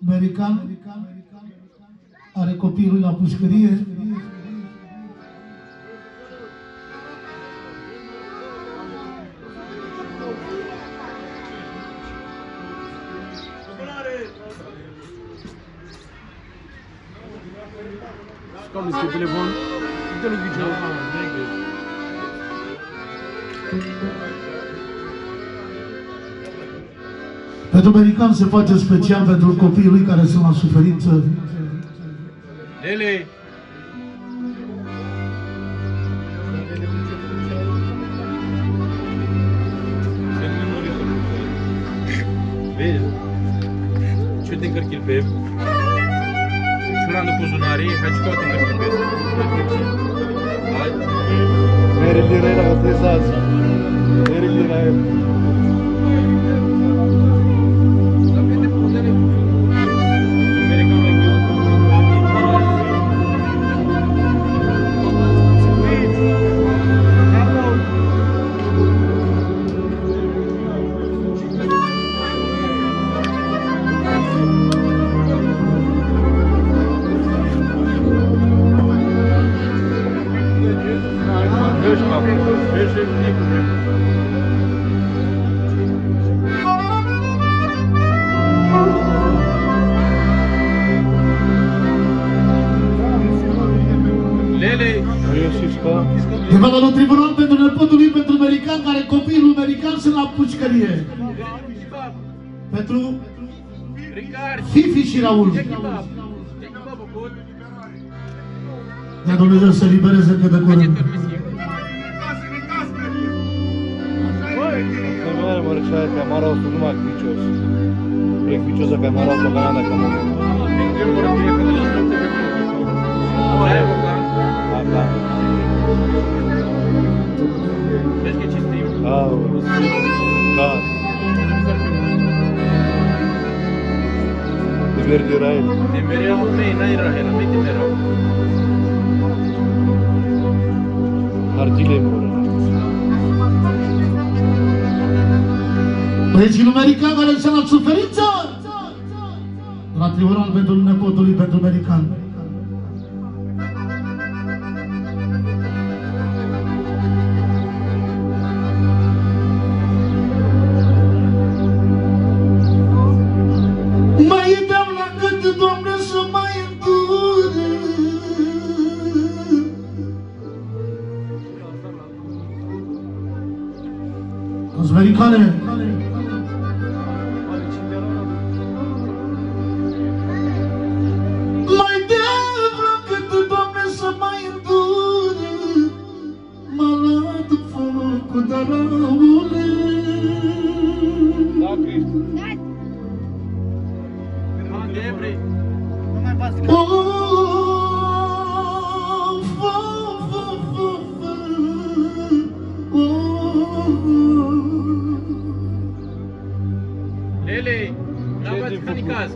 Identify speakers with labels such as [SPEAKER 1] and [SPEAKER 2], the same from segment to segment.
[SPEAKER 1] american are copilul la pușcărie.
[SPEAKER 2] Comme est-ce que telefon? Uite lui Ghiciu.
[SPEAKER 1] Pentru american se face special pentru copiii lui care sunt la suferință.
[SPEAKER 2] Lele! Vezi? Ce te încărchi pe ciuranul buzunare, hai ce toate încărchi pe hai?
[SPEAKER 3] Merele răi la trezați. Merele răi.
[SPEAKER 1] Depădă la tribunal pentru nepotul lui, pentru american, care copiii lui american sunt la pușcărie. Pentru Fifi și Raul. Ia Dumnezeu să libereze cât de curând.
[SPEAKER 3] Nu mă răceai că Amarosul nu mai cricios. E cricioasă că Amarosul la Canada ca momentul. Da.
[SPEAKER 2] Vezi că ce stream?
[SPEAKER 3] Da. De verde Rael.
[SPEAKER 2] De mereu, mei, n-ai Rahel, mei de mereu.
[SPEAKER 3] Argile mă.
[SPEAKER 1] Băieții lui american care sunt la suferință? La tribunal pentru nepotul lui, pentru american. Americane. Mai devră cât, Doamne, să mai îndure, m-a luat focul, dar Raule.
[SPEAKER 3] Da, Cristi.
[SPEAKER 2] Debre. Nu mai bați că... Lele, n-aveți canicaz.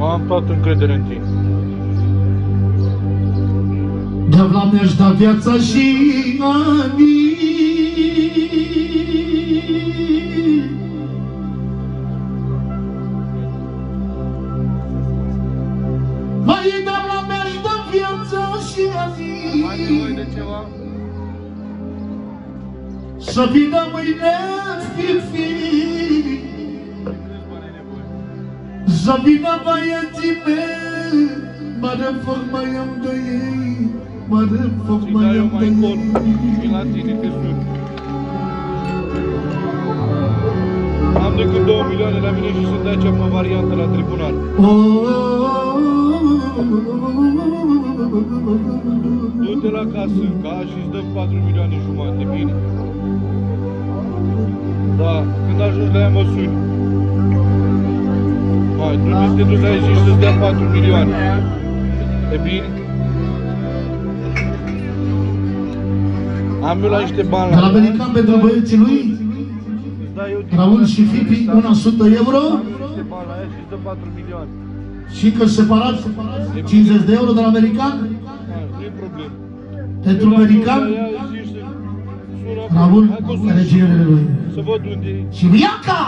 [SPEAKER 3] Am toată încredere în tine.
[SPEAKER 1] De-avla mi-aș da viața și anii. Mai de-avla mi-aș da viața și anii.
[SPEAKER 3] Mai nevoie de ceva?
[SPEAKER 1] Să vină mâine Fifi, să vină băieții mei, mare foc mai am de ei, mare foc mai am de ei.
[SPEAKER 3] Și la tine te sun. Am decât 2 milioane la mine și să dea cea pe variantă la tribunal. Du-te la casă, ca și îți dăm 4 milioane jumate, bine? Da, când ajungi la ea mă suni. Hai, trebuie să te duci aici și să-ți dea 4 milioane. E bine? Am eu la niște bani
[SPEAKER 1] De la american pentru băieții lui, Raul și Fifi, 100 euro.
[SPEAKER 3] Am eu niște bani la ea și îți dă 4 milioane.
[SPEAKER 1] Și că separat 50 de euro de la american.
[SPEAKER 3] Nu-i problemă.
[SPEAKER 1] Pentru american, Raul, regiunile lui.
[SPEAKER 3] Să văd unde e.
[SPEAKER 1] Și Bianca!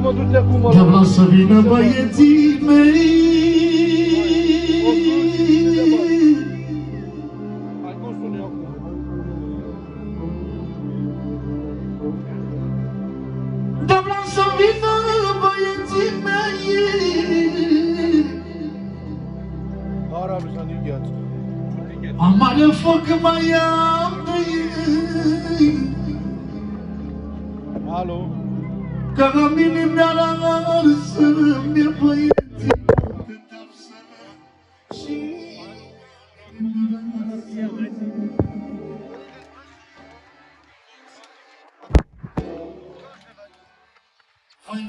[SPEAKER 3] mă, du-te acum, mă.
[SPEAKER 1] De vreau să vină băieții mei.
[SPEAKER 3] Hai, cum spun eu acum?
[SPEAKER 1] De vreau să vină băieții mei.
[SPEAKER 3] Arabi s-a nigheat.
[SPEAKER 1] Amare foc mai am de ei.
[SPEAKER 3] Alo?
[SPEAKER 1] Că la mine mi-a ars mi-e băieții de tapsă și hai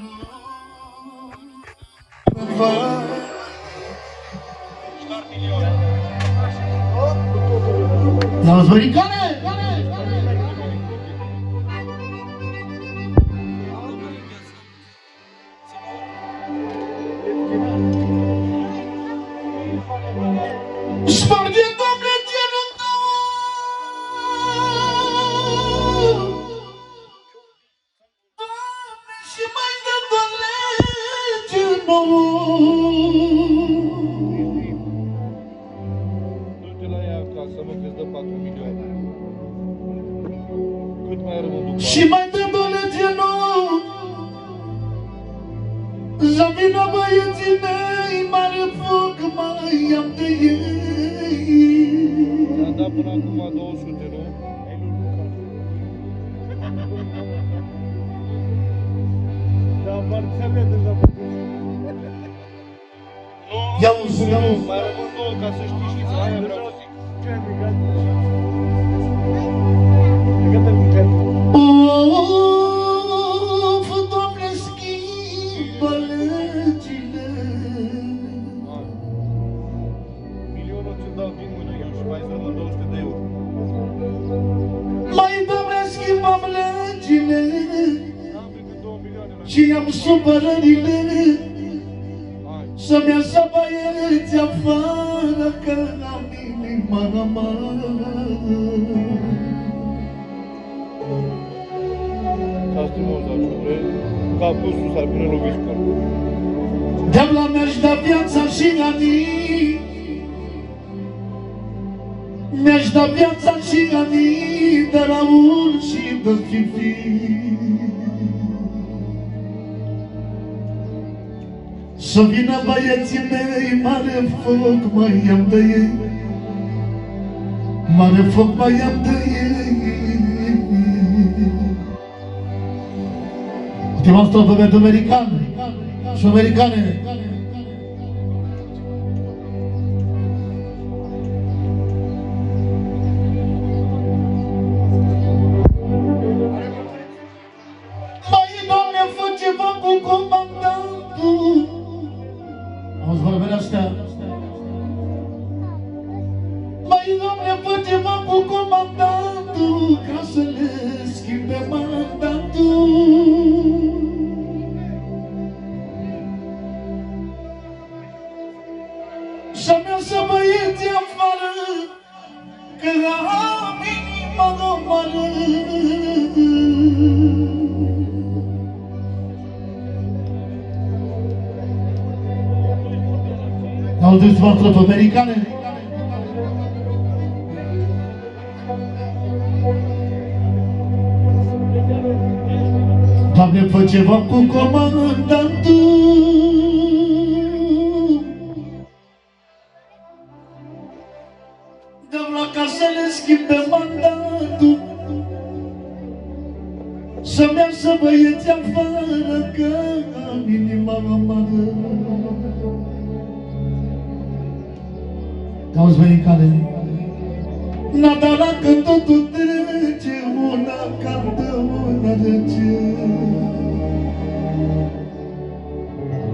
[SPEAKER 1] n-auzi băricane? Sparge, Doamne, genul tău! Doamne, și mai dă lege nouă!
[SPEAKER 3] Du-te la ea acasă, mă, că-ți dă 4 milioane. Cât mai rămân după
[SPEAKER 1] Și mai dă lege nouă! Să vină băieții mei, mare foc mai am de ei.
[SPEAKER 3] Ți-am dat până acum 200, nu? Da, parțele deja.
[SPEAKER 1] Ia uzi, ia uzi.
[SPEAKER 3] Mai rămân 2 ca să știi și aia vreau să zic.
[SPEAKER 1] Of, Doamne, schimbă legile.
[SPEAKER 3] Milionul ți-l dau din mână eu și mai rămân 200 de euro.
[SPEAKER 1] Mai, Doamne, schimbăm legile
[SPEAKER 3] N-am decât 2 milioane la
[SPEAKER 1] și am supărările.
[SPEAKER 3] Hai.
[SPEAKER 1] Să-mi iasă băieți afară, că am inima rămână.
[SPEAKER 3] S-a stimos, dar șubre, capul sus ar pune loviți cu capul.
[SPEAKER 1] De la mi-aș da viața și anii, mi-aș da viața și anii, de Raul și de Fifi. Să vină băieții mei, mare foc mai am de ei, mare foc mai am de ei. Ultima stropă pentru americani și americane. Mai, Doamne, fă ceva cu comandantul. Auzi vorbele astea? Mai, Doamne, fă ceva cu comandantul, ca să le schimbe mandatul. Să-mi iasă băieții afară, că am inima rămână. Auziți voastră pe americane? Doamne, fă ceva cu comandantul. Dăm la ca să le schimbe mandatul. Să-mi iasă băieții afară, că am inima rămână. Auzi, americane? Nadala că totul trece, una cantă, una rece.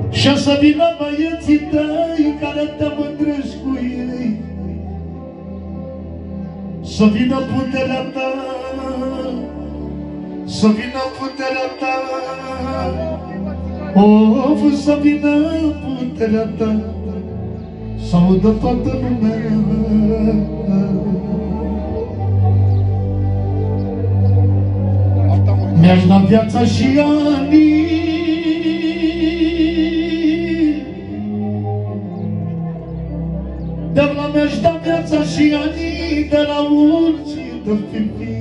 [SPEAKER 1] Și o să vină băieții tăi care te mândrești cu ei. Să vină puterea ta, să vină puterea ta. Of, să vină puterea ta, să audă toată lumea. Mi-aș da viața și anii, aș da viața și anii de la urgită fifi.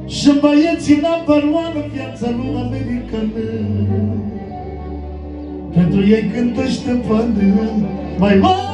[SPEAKER 1] Și băieții number one în viața lui americană, pentru ei cântă Ștefan, mai mult.